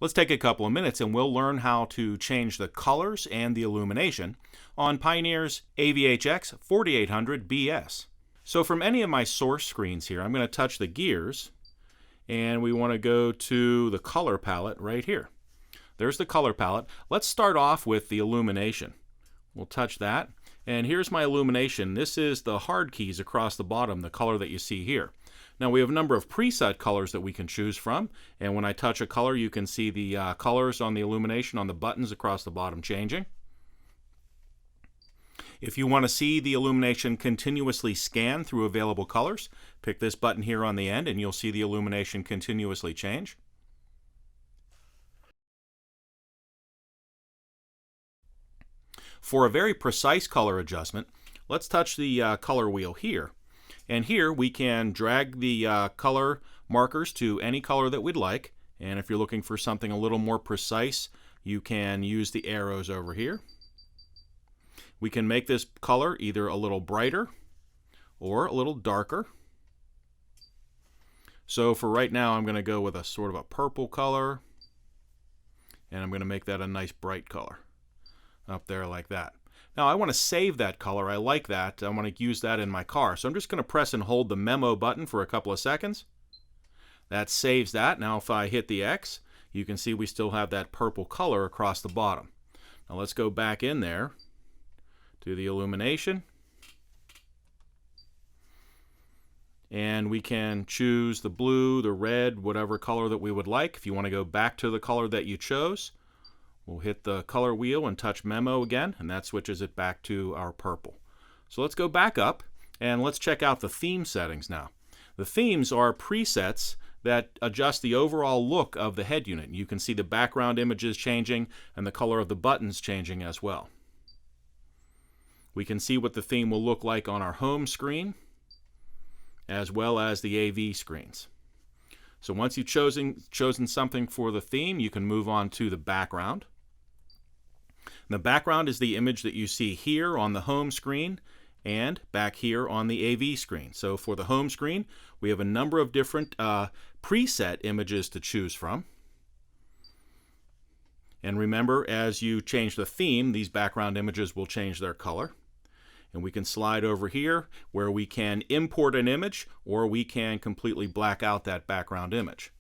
Let's take a couple of minutes and we'll learn how to change the colors and the illumination on Pioneer's AVH-X4800BS. So from any of my source screens here, I'm going to touch the gears and we want to go to the color palette right here. There's the color palette. Let's start off with the illumination. We'll touch that. And here's my illumination. This is the hard keys across the bottom, the color that you see here. Now we have a number of preset colors that we can choose from, and when I touch a color you can see the colors on the illumination on the buttons across the bottom changing. If you want to see the illumination continuously scan through available colors, pick this button here on the end and you'll see the illumination continuously change. For a very precise color adjustment, let's touch the color wheel here. And here we can drag the color markers to any color that we'd like. And if you're looking for something a little more precise, you can use the arrows over here. We can make this color either a little brighter or a little darker. So for right now, I'm going to go with a sort of a purple color. And I'm going to make that a nice bright color up there like that. Now I want to save that color. I like that. I want to use that in my car. So I'm just going to press and hold the memo button for a couple of seconds. That saves that. Now if I hit the X, you can see we still have that purple color across the bottom. Now let's go back in there to the illumination. And we can choose the blue, the red, whatever color that we would like. If you want to go back to the color that you chose, we'll hit the color wheel and touch memo again, and that switches it back to our purple. So let's go back up and let's check out the theme settings now. The themes are presets that adjust the overall look of the head unit. You can see the background images changing and the color of the buttons changing as well. We can see what the theme will look like on our home screen as well as the AV screens. So once you've chosen something for the theme, you can move on to the background. The background is the image that you see here on the home screen and back here on the AV screen. So for the home screen, we have a number of different preset images to choose from. And remember, as you change the theme, these background images will change their color. And we can slide over here where we can import an image or we can completely black out that background image.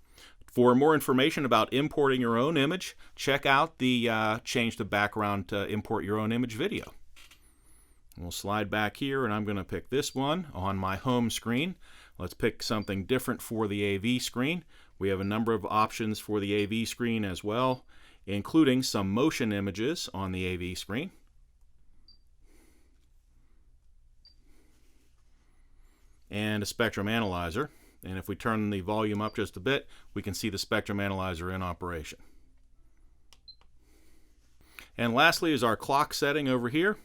For more information about importing your own image, check out the Change the Background to Import Your Own Image video. We'll slide back here and I'm going to pick this one on my home screen. Let's pick something different for the AV screen. We have a number of options for the AV screen as well, including some motion images on the AV screen. And a spectrum analyzer. And if we turn the volume up just a bit, we can see the spectrum analyzer in operation. And lastly is our clock setting over here.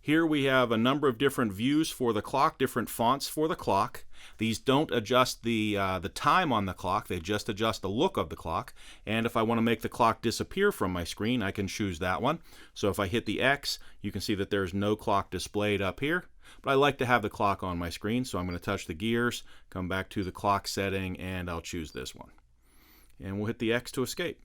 Here we have a number of different views for the clock, different fonts for the clock. These don't adjust the time on the clock, they just adjust the look of the clock. And if I want to make the clock disappear from my screen, I can choose that one. So if I hit the X, you can see that there's no clock displayed up here. But I like to have the clock on my screen, so I'm going to touch the gears, come back to the clock setting, and I'll choose this one. And we'll hit the X to escape.